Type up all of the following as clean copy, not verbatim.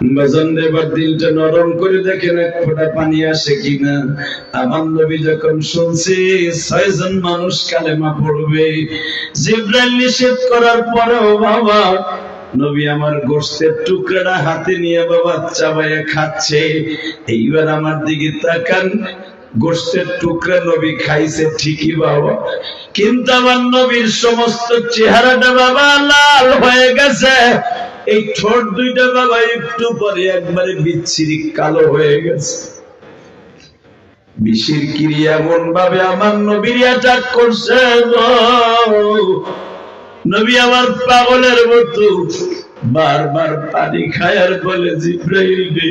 বাজান এবার দিলটা নরম করে দেখেন এক ফোঁটা পানি আসে কিনা। আমার নবী যখন শুনছে 6 জন মানুষ কালেমা পড়বে, জিবরাইল নিষেধ করার পরেও বাবা নবী আমার গোশতের টুকরাটা হাতে নিয়ে বাবা চাবাইয়া খাচ্ছে। এইবার আমার দিকে তাকান, গোশতের টুকরা নবী খাইছে ঠিকই বাবা, কিন্তু আমার নবীর সমস্ত চেহারাটা বাবা লাল হয়ে গেছে। এই ঠোঁট দুইটা বাবা একটু পরে একবারে বিচ্ছিরি কালো হয়ে গেছে। বিষের ক্রিয়া এমন ভাবে আমার নবীর অ্যাটাক করছে, নবী আমার পাগলের মতো বারবার পানি খায় আর বলে, জিবরাইল রে,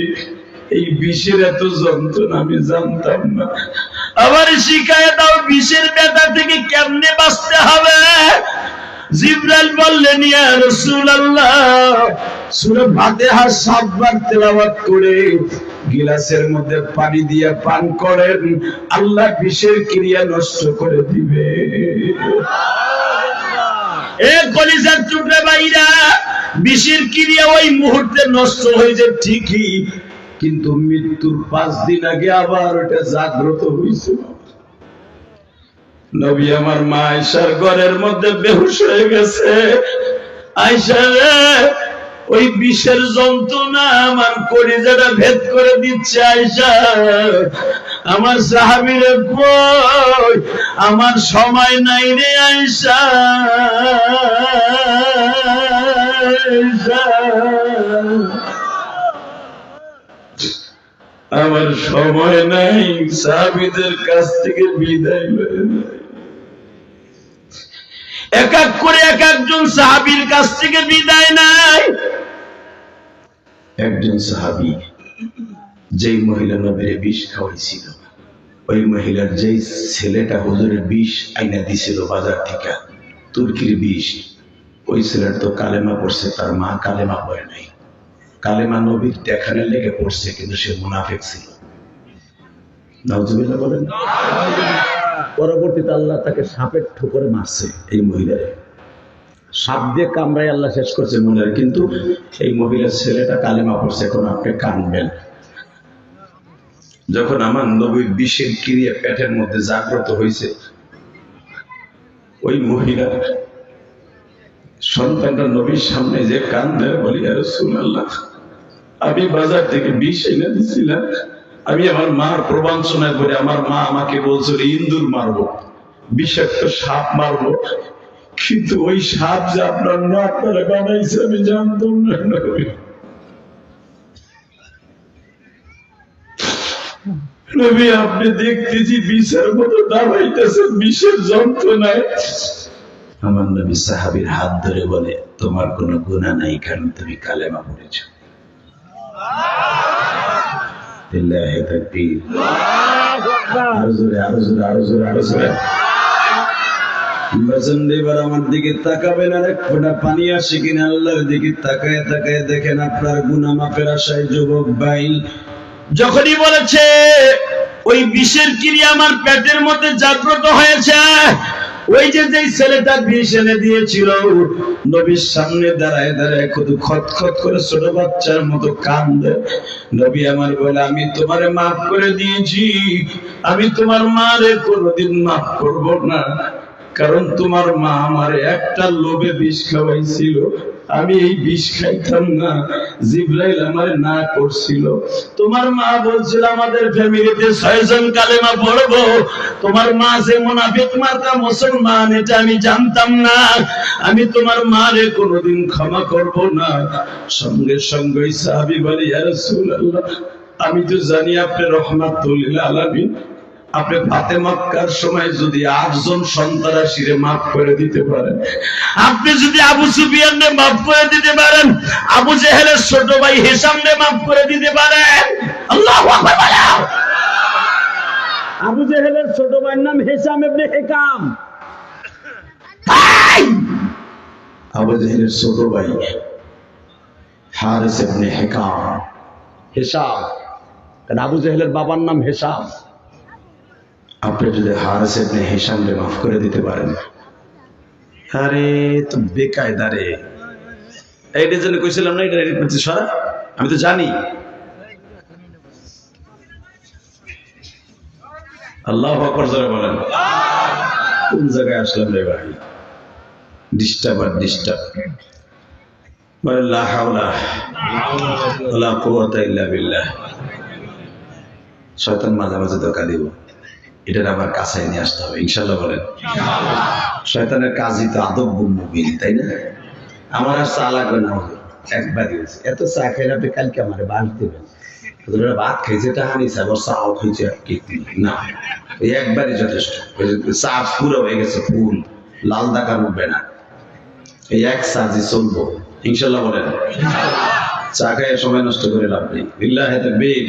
এই বিষের এত যন্ত্রণা আমি জানতাম না, আবার শিখায় দাও বিষের ব্যথা থেকে কেমনে বাঁচতে হবে। জিবরাইল বললেন, ইয়া রাসূলুল্লাহ, সূরা ফাতিহা 7 বার তেলাওয়াত করে গিলাসের মধ্যে পানি দিয়ে পান করেন, আল্লাহ বিষের ক্রিয়া নষ্ট করে দিবে। এ কলিজার টুকরা ভাইরা, বিষের ক্রিয়া ওই মুহূর্তে নষ্ট হয়ে যায় ঠিকই, কিন্তু মৃত্যুর 5 দিন আগে আবার ওটা জাগ্রত হয়েছে। নবী আমার মা আয়েশার ঘরের মধ্যে বেহুশ হয়ে গেছে। আয়েশা রে, ওই বিষের যন্ত্রণা আমার কলিজাটা ভেদ করে দিচ্ছে। আয়েশা, আমার সাহাবীরে কই, আমার সময় নাই রে আয়েশা, আমার সময় নাই, সাহাবীদের কাছ থেকে বিদায় হয়ে যায়। এক এক করে এক একজন সাহাবীর কাছ থেকে বিদায় নাই। একজন সাহাবী যেই মহিলা নবীর বিষ খাওয়াইছিল, ওই মহিলার যেই ছেলেটা হুজুরের বিষ আইনা দিছিল বাজার থেকে, তুর্কির বিষ, ওই ছেলের তো কালেমা পড়ছে, তার মা কালেমা পড়ে নাই। কালেমা নবীর দেখানোর লেগে পড়ছে, কিন্তু সে মুনাফিক ছিল। নাউজুবিল্লাহ বলেন। পরবর্তীতে আল্লাহ তাকে সাপের ঠোকরে মারছে। এই মহিলারে সাপ দিয়ে কামড়ায় আল্লাহ শেষ করছে মহিলার, কিন্তু এই মহিলার ছেলেটা কালেমা পড়ছে। এখন আপনি কানবেন, যখন আমার নবীর বিষের ক্রিয়া পেটের মধ্যে জাগ্রত হয়েছে, ওই মহিলার সন্তানটা নবীর সামনে যে কান্দে, বলি, ইয়া রাসূলুল্লাহ, আমি বাজার থেকে বিষ এনে দিছিলাম, আমি আমার মার প্রবঞ্চনা করে আমার মা আমাকে বলছিল ইন্দুর মারবো, বিষাক্ত সাপ মারবো, কিন্তু ওই সাপ যে আপনার মা আপনারা বানাইছে আমি জানতাম না। নবী, আপনি দেখতেছি বিষের মতো দাবাইতেছেন, বিষের যন্ত্রণায়। আমার নবী সাহাবীর হাত ধরে বলে, তোমার কোনো গুনাহ নাই, কারণ তুমি কালেমা পড়েছ। লিল্লাহি তাকবীর। আরো জোরে, আরো জোরে, আরো জোরে, আরো জোরে। এবার আমার দিকে তাকাবেন, আর এক ফোঁটা পানি আসে কিনা আল্লাহর দিকে তাকায় তাকায় দেখেন আপনার গুনাহ মাফের আশায় যুবক ভাই যখনই বলেছে ওই বিষের ক্রিয়া আমার পেটের মধ্যে জাগ্রত হয়েছে, ওই যে ছেলেটা বিষ এনে দিয়েছিল, নবীর সামনে দাঁড়ায় দাঁড়ায় শুধু খতখত করে ছোট বাচ্চার মতো কান্দে। নবী আমার বলে, আমি তোমারে মাফ করে দিয়েছি, আমি তোমার মারে কোনোদিন মাফ করব না, কারণ তোমার মা আমারে একটা লোভে বিষ খাওয়াইছিল, আমি এই বিষ খাইতাম না, জিবরাইল আমারে না করছিল। তোমার মা বলছিল আমাদের ফ্যামিলিতে 6 জন কালেমা পড়বো, তোমার মা যে মুনাফিক মার্কা মুসলমান এটা আমি জানতাম না, আমি তোমার মারে কোনোদিন ক্ষমা করব না। সঙ্গে সঙ্গে সাহাবী বলে, ইয়া রাসূলুল্লাহ, আমি তো জানি আপনি রহমাতুল লিল আলামিন, আপনি ফাতে মক্কার সময় যদি 8 জন সন্ত্রাসীরে মাফ করে দিতে পারেন, আপনি যদি আবু সুফিয়ানকে মাফ করে দিতে পারেন, আবু জেহেলের ছোট ভাই হিশামকে মাফ করে দিতে পারেন। আল্লাহু আকবার বলো। আবু জেহেলের ছোট ভাইয়ের নাম হিশাম ইবনে হিকাম। আবু জেহেলের ছোট ভাই হারিস ইবনে হিকাম, হিশাম, কারণ আবু জেহেলের বাবার নাম হিশাম। আপনি যদি হারিস ইবনে হিশামকে মাফ করে দিতে পারেন, আরে তো বেকায়দা রে। এইটার জন্য কইছিলাম না, এটা এডিট করছি সরা আমি তো জানি। আল্লাহু আকবার জোরে বলেন। কোন জায়গায় আসলাম রে ভাই? ডিস্টার্ব আর ডিস্টার্ব। লা হাওলা ওয়ালা কুওয়াতা ইল্লা বিল্লাহ। শয়তান মাঝে মাঝে ধোঁকা দিব, এটা আবার কাছে নিয়ে আসতে হবে ইনশাআল্লাহ বলেন। শয়তানের কাজই তো আদব মুবিন, তাই না? আমার আর চা লাগবে না, একবার দিয়েছে। এত চা খাইলে আপনি কালকে আমার বাস দেবেন। ভাত খাইছে টাহানি আবার চাও খাইছে না, এই একবারই যথেষ্ট। চা পুরো হয়ে গেছে, ফুল লাল দাগার উঠবে না, এই এক চা চলবো ইনশাল্লাহ বলেন। চা খাইয়ে সময় নষ্ট করে লাভ নেই। লিল্লাহি তাকবীর।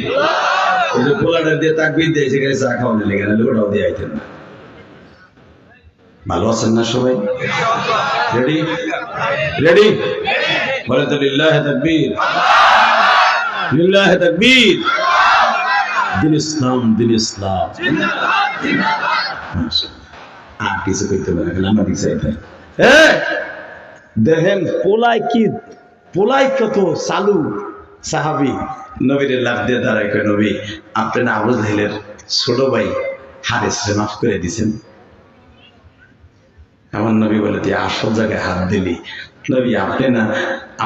ওই যে পোলাটা দিয়ে তাকবীর দিয়েছে, সেখানে চা খাওয়ানো লেগে না, ওটাও দিয়ে আইতেন না। ভালো আছেন না সবাই? রেডি রেডি বলেন তো লিল্লাহি তাকবীর, লিল্লাহি তাকবীর। দিন ইসলাম, দিন ইসলাম। আর কিছু করতে পারে না, আমার দিকে চাইতে। দেখেন পোলাই কি, পোলাই কত চালু সাহাবী। নবীর লাভ দিয়ে দাঁড়ায় কয়, নবী আপনি না আবু জাহেলের ছোট ভাই হারেসরে মাফ করে দিছেন? আমার নবী বলে, তুই আসল জায়গায় হাত দিলি। নবী আপনি না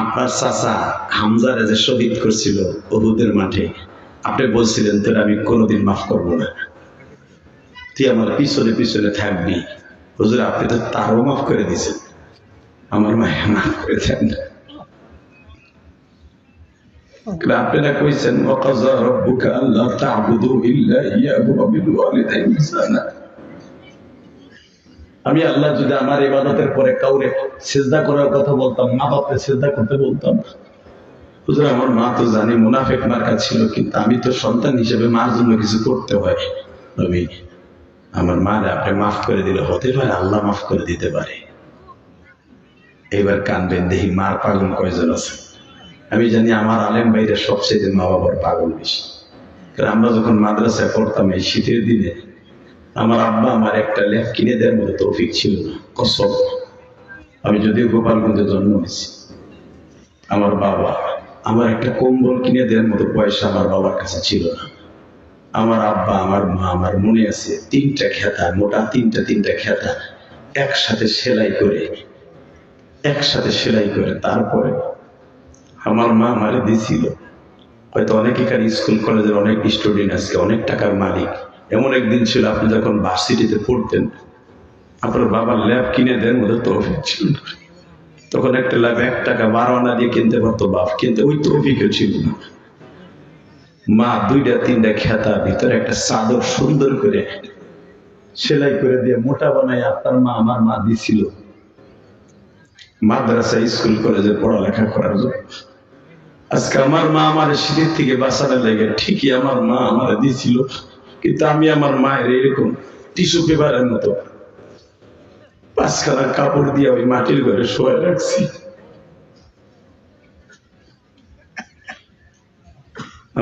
আপনার চাচা হামজারে যে শহীদ করছিল উহুদের মাঠে, আপনি বলছিলেন তোর আমি কোনোদিন মাফ করব না, তুই আমার পিছনে পিছনে থাকবি। হুজুর আপনি তো তারও মাফ করে দিয়েছেন, আমার মায়ের মাফ করে দেন না। আপনারা কইছেন ওয়াকাযা রাব্বুকা আল্লা তা'বুদু ইল্লা ইয়্যাহু ওয়া বিল ওয়ালিদাইনি ইহসানা। আমি আল্লাহ যদি আমার ইবাদতের পরে কাউরে সিজদা করার কথা বলতাম, মা বাপকে সিজদা করতে বলতাম, হুজুর আমার মা তো জানি মুনাফিক মার্কা ছিল, কিন্তু আমি তো সন্তান হিসেবে মার জন্য কিছু করতে হয়। নবী আমার মারে আপনি মাফ করে দিলে হতে পারে আল্লাহ মাফ করে দিতে পারে। এইবার কানবেন, দেখি মার পাগল কয়জন আছে। আমি জানি আমার আলেম ভাইরা সবচেয়ে মা বাবার পাগল বেশি। কারণ আমরা যখন মাদ্রাসায় পড়তাম এই শীতের দিনে, আমার আব্বা আমার একটা ল্যাপ কিনে দেওয়ার মতো তৌফিক ছিল না, কসম। আমি যদিও গোপালগঞ্জে জন্ম হয়েছি, আমার বাবা আমার একটা কম্বল কিনে দেওয়ার মতো পয়সা আমার বাবার কাছে ছিল না। আমার আব্বা আমার মা, আমার মনে আছে, তিনটা খেতা, মোটা তিনটা খেতা একসাথে সেলাই করে তারপরে আমার মা আমারে দিছিল। হয়তো অনেক এখানে স্কুল কলেজের অনেক স্টুডেন্ট আজকে অনেক টাকার মালিক। এমন একদিন ছিল আপনি যখন ভার্সিটিতে পড়তেন, আপনার বাবার ল্যাব কিনে দেন মতো তৌফিক ছিল না। তখন একটা ল্যাব 1 টাকা 12 আনা দিয়ে কিনতে পারতো বাপ, কিন্তু ওই তৌফিকও ছিল না। মা 2-3টা খেতা ভিতরে একটা চাদর সুন্দর করে সেলাই করে দিয়ে মোটা বানায় আপনার মা আমার মা দিছিল মাদ্রাসা স্কুল কলেজে পড়ালেখা করার জন্য। আজকে আমার মা আমার শীতের থেকে বাঁচানোর লেগে ঠিকই আমার মা আমার দিছিল, কিন্তু আমি আমার মায়ের এরকম টিস্যু পেপারের মতো 5খানা কাপড় দিয়ে ওই মাটির ঘরে শোয়া রাখছি।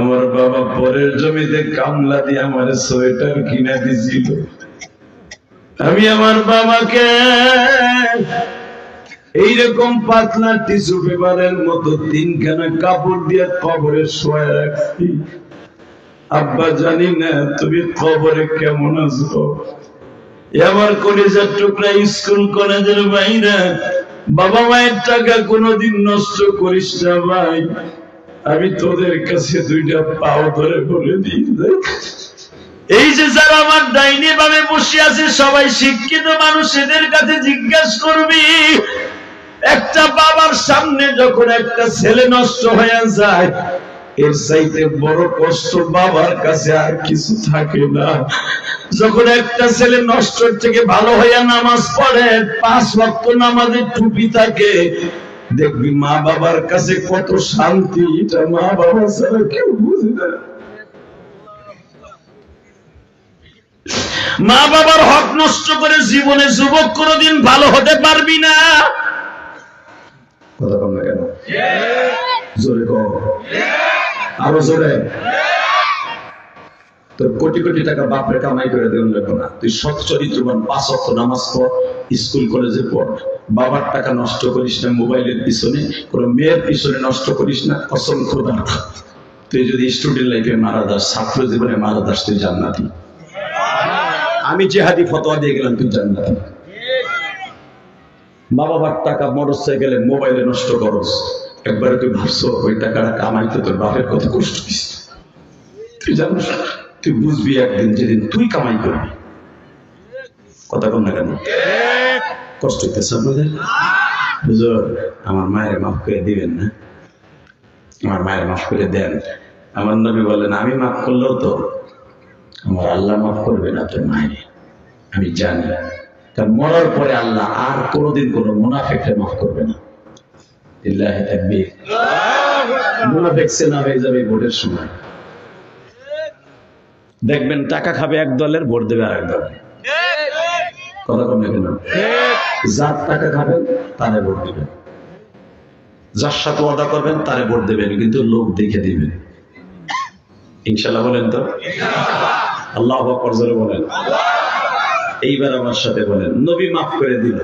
আমার বাবা পরের জমিতে কামলা দিয়ে আমার সোয়েটার কিনে দিছিল। আমি আমার বাবাকে এইরকম পাতলা টিস্যু পেপারের মতো 3খানা কাপড় দিয়ে কবরে শোয়া রাখছি। আব্বা জানি না তুমি কবরে কেমন আছো। আমার কলেজের টুকরা স্কুল কলেজের বাইরে, বাবা মায়ের টাকা কোনোদিন নষ্ট করিস না ভাই। আমি তোদের কাছে 2টা পাও ধরে বলে দিই, এই যে যারা আমার ডাইনে ভাবে বসে আছে সবাই শিক্ষিত মানুষ, এদের কাছে জিজ্ঞাসা করবি, একটা বাবার সামনে যখন একটা ছেলে নষ্ট হয়ে যায়, এর চাইতে বড় কষ্ট বাবার কাছে আর কিছু থাকে না। যখন একটা ছেলে নষ্ট থেকে ভালো হইয়া নামাজ পড়ে, 5 ওয়াক্ত নামাজের টুপি থাকে, দেখবি মা বাবার কাছে কত শান্তি, এটা মা বাবা ছাড়া কেউ বুঝে না। মা বাবার হক নষ্ট করে জীবনে যুবক কোনোদিন ভালো হতে পারবি না। কথা কম না কেন? জোরে কম, আরো জোরে। তোর কোটি কোটি টাকা বাপরে কামাই করে দেওয়ার লাগবে না, তুই সৎ চরিত্রবান 5 ওয়াক্ত নামাজ পড়, স্কুল কলেজে পড়, বাবার টাকা নষ্ট করিস না মোবাইলের পিছনে, কোন মেয়ের পিছনে নষ্ট করিস না, কসম খোদা তুই যদি স্টুডেন্ট লাইফে মারা যাস, ছাত্র জীবনে মারা যাস, তুই জান্নাতি। আমি জিহাদি ফতোয়া দিয়ে গেলাম, তুই জান্নাতি। বাবার টাকা মোটরসাইকেলে মোবাইলে নষ্ট করস, একবারে তুই ভাবছো ওই টাকাটা কামাইতে তোর বাপের কত কষ্ট দিস, তুই জানিস, তুই বুঝবি একদিন যেদিন তুই কামাই করবি। কথা কম না কেন? কষ্ট হইতেছে আপনাদের? হুজুর আমার মায়ের মাফ করে দিবেন না, আমার মায়ের মাফ করে দেন। আমার নবী বলেন আমি মাফ করলেও তো আমার আল্লাহ মাফ করবে না তোর মায়ের, আমি জানি। কারণ মরার পরে আল্লাহ আর কোনোদিন কোনো মুনাফিককে মাফ করবে না। লিল্লাহি তাকবীর। মুনাফিক সেনা হয়ে যাবে ভোটের সময়, দেখবেন টাকা খাবে এক দলের, ভোট দেবে আরেক দলের। কথা কম না কেন? যার টাকা খাবেন তারে ভোট দিবেন, যার সাথে ওয়াদা করবেন তারে ভোট দেবেন, কিন্তু লোক দেখে দিবেন। ইনশাআল্লাহ বলেন তো? আল্লাহু আকবার জোরে বলেন। এইবার আমার সাথে বলেন, নবী মাফ করে দিল।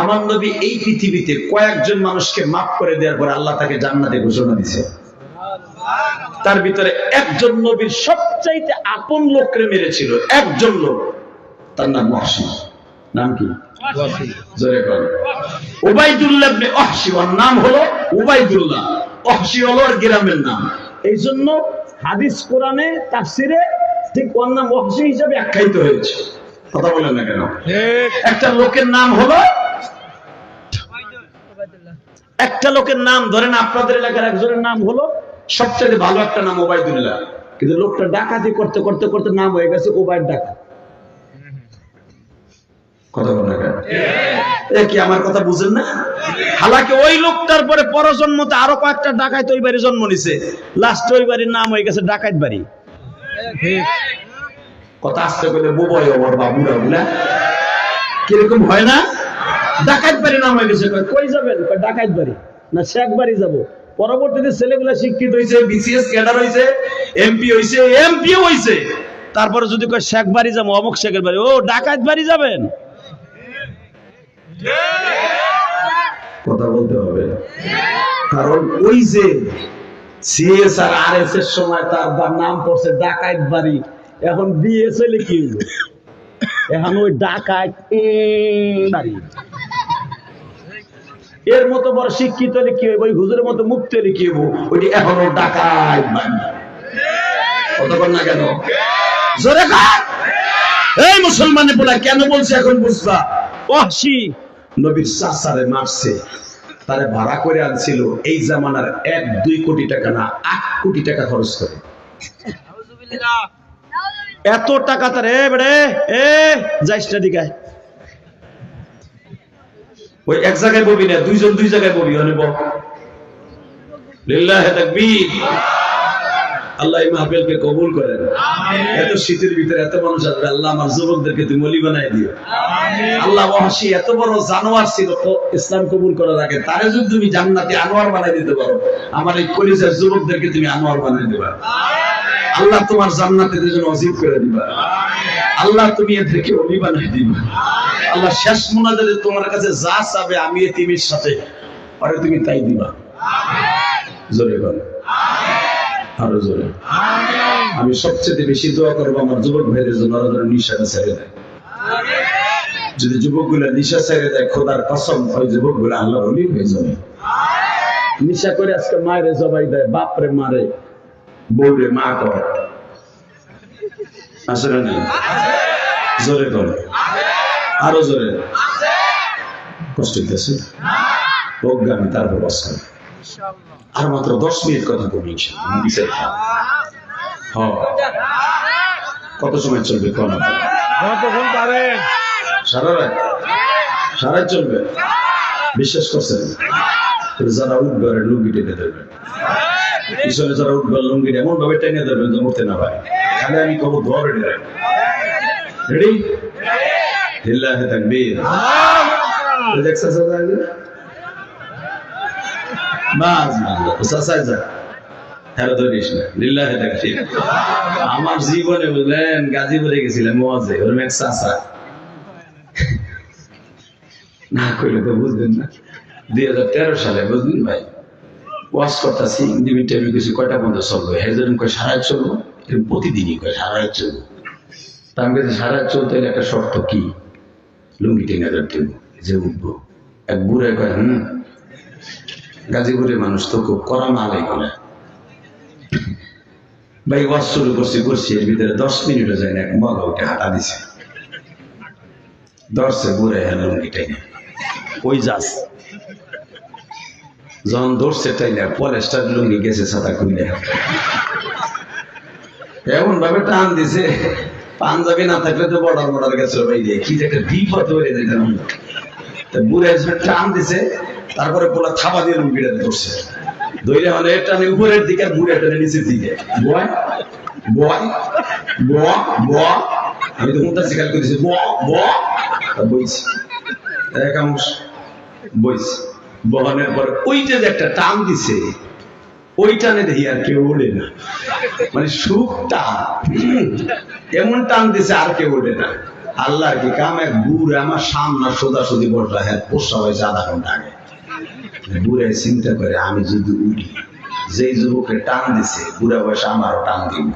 আমার নবী এই পৃথিবীতে কয়েকজন মানুষকে মাফ করে দেওয়ার পরে আল্লাহ তাকে জান্নাতে ঘোষণা দিয়েছে। তার ভিতরে একজন নবীর সবচাইতে আপন লোককে মেরেছিল, একজন লোক, তার নাম ওয়াহশী। নাম কি? জোরে বলেন। উবাইদুল্লাহ ইবনে ওয়াহশী, ওর নাম হলো উবাইদুল্লাহ, ওয়াহশী হলো ওর গ্রামের নাম। এই জন্য হাদিস কোরআনে তাফসিরে ঠিক ওর নাম ওয়াহশী হিসাবে আখ্যায়িত হয়েছে। কথা বলেন না কেন? একটা লোকের নাম হলো, একটা লোকের নাম ধরেন আপনাদের এলাকার একজনের নাম হলো সবচেয়ে ভালো একটা নাম ওবাইদুল্লাহ, কিন্তু লোকটা ডাকাতি করতে করতে করতে নাম হয়ে গেছে ওবাইদ ডাকাত। কথা বলেন না কেন? কি আমার কথা বুঝেন না? হালাকি ওই লোকটার পরে পরজন্মতে আরো কয়েকটা ডাকাত ওই বাড়ি জন্ম নিছে, লাস্ট ওই বাড়ির নাম হয়ে গেছে ডাকাত বাড়ি। কথা আসতে গেলে বুবয় ওর বাবুরা বলে কিরকম হয় না? ডাকাত বাড়ি নাম হয়ে গেছে। কই যাবেন? ডাকাত বাড়ি না শেখ বাড়ি যাবো। পরবর্তীতে ছেলেগুলা শিক্ষিত হয়েছে, বিসিএস ক্যাডার হয়েছে, এমপি হয়েছে, এমপিও হয়েছে, তারপরে যদি কয় শেখ বাড়ি যাবো, অমুক শেখের বাড়ি, ও ডাকাত বাড়ি যাবেন। কথা বলতে হবে, কারণ ওই যে সিএস আর আরএস এর সময় তার নাম পড়ছে ডাকাত বাড়ি, এখন বিএস হইলে কি হইল? এখন ওই ডাকাত বাড়ি। এর মতো বড় শিক্ষিত হলে কি হইব? ওই হুজুরের মতো মুক্তি হলে কি হইব? ওইটি এখনো ডাকাত বাড়ি। কথা বল না কেন? জোরে কাট। এই মুসলমানের বলা কেন বলছে এখন বুঝবা। ওয়াহশী নবীর চাচারে মারছে, তারে ভাড়া করে আনছিল এই জামানার 1-2 কোটি টাকা না, 8 কোটি টাকা খরচ করে। এত টাকা তার যাইসটা দিকায় ওই এক জায়গায় বলবি না, দুইজন দুই জায়গায় বলবি। লিল্লাহি তাকবীর। আল্লাহ এই মাহফিলকে কবুল করেন। এত শীতের ভিতরে এত মানুষ আসবে, আল্লাহ আমার যুবকদেরকে তুমি ওলি বানাই দিও। আল্লাহ ওয়াহশী এত বড় জানোয়ার ছিল ইসলাম কবুল করার আগে, তারে যদি তুমি জান্নাতে আনোয়ার বানাই দিতে পারো, আমার এই কলিজার যুবকদেরকে তুমি আনোয়ার বানাই দিবা। আল্লাহ তোমার জান্নাতে জন্য ওয়াজিব করে দিবা। আল্লাহ তুমি এদেরকে ওলি বানাই দিবা। আল্লাহ শেষ মুনাজাতে তোমার কাছে যা চাবে আমি এতিমের সাথে পরে তুমি তাই দিবা। জোরে বল আরো জোরে। আমি সবচেয়ে বেশি দোয়া করবো আমার যুবক ভাইদের জন্য, ওরা যেন নিশাটা ছেড়ে দেয়। যদি যুবকগুলা নিশা ছেড়ে দেয়, খোদার কসম ওই যুবকগুলা আল্লাহর ওলি হয়ে যাবে। নিশা করে আজকে মায়ের জবাই দেয়, বাপরে মারে, বউরে মা করে, আসলে নেই। জোরে করে আরো জোরে। কষ্ট হইতেছে আমি তারপর বস করি। আর মাত্র 10 মিনিট কথা বলি। কত সময় চলবে? সারা রাত, সারা চলবে। বিশ্বাস করছেন? যারা উঠবে লুঙ্গি টেনে ধরবেন, পিছনে যারা উঠবে লুঙ্গি এমন ভাবে টেনে ধরবেন যে উঠতে না পারে। তাহলে আমি কব ধরে রেডি? লিল্লাহি তাকবীর। দেখছেন বাস চাচাই যা হ্যাঁ ধরিস না লিল্লাহে তাকবীর। আমার জীবনে বুঝলেন গাজীপুরে গেছিলাম ওয়াজে, ওর এক চাচা না কইলে তো বুঝবেন না, 2013 সালে বুঝলেন ভাই ওয়াজ করতেছি, লিমিট টাইমে কিছু কয়টা পর্যন্ত চলবো, হেজন কয় সারা রাত চলবো, প্রতিদিনই কয় সারা রাত চলবো। তা আমি কাছে সারা রাত চলতে হলে একটা শর্ত কি, লুঙ্গি টেনে ধরতে যে উঠবো। এক বুড়ে কয় গাজীপুরের মানুষ তো খুব কড়া মাল এগুলা। ভাই ওয়াজ শুরু করছি এর ভিতরে 10 মিনিটও যায় না, এক মগা উঠে হাঁটা দিছে, ধরছে বুড়ে হ্যাঁ লুঙ্গি টেনে ওই যাস, যখন ধরছে তাই না পলেস্টার লুঙ্গি গেছে ছাতা খুলে, এমন ভাবে টান দিছে পাঞ্জাবি না থাকলে তো বর্ডার গেছে বাইরে, কি যে একটা বিপদ হয়ে যেতাম। বুড়ে টান দিছে, তারপরে পোলা থাবা দিয়ে লুঙ্গিটা ধরছে, ধরে মানে টানে উপরের দিকে আর বুড়ে টানে নিচের দিকে, বয় বয় বয় বয়, আমি তো মুন্তা শিকার করেছি বইছি একাংশ বইছি, বহানের পর ওইটা যে একটা টান দিছে, ওই টানে দেখি আর কেউ ওঠে না, মানে সুখ টান এমন টান দিছে আর কেউ ওঠে না। আল্লাহ কি কাম, এক বুড়ে আমার সামনে সোজাসুজি বসা, হ্যাঁ পোষা হয়েছে আধা ঘন্টা আগে। বুড়ে চিন্তা করে আমি যদি উঠি, যেই যুবকে টান দিছে বুড়া বয়সে আমারও টান দিব,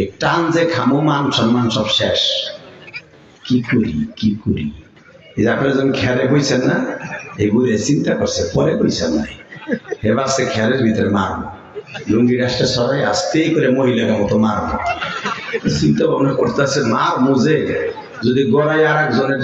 এই টান যে খামো মান সম্মান সব শেষ, কি করি। আপনারা যখন খেয়ালে কইছেন না, এই বুড়ে চিন্তা করছে, পরে কইছেন নাই, এবার সে খেয়ালের ভিতরে মারবো, লুঙ্গি গাছটা সরাই আস্তেই করে মহিলার মতো মারবো, চিন্তা ভাবনা করতেছে মার মুজে যদি গড়াই আর একজনের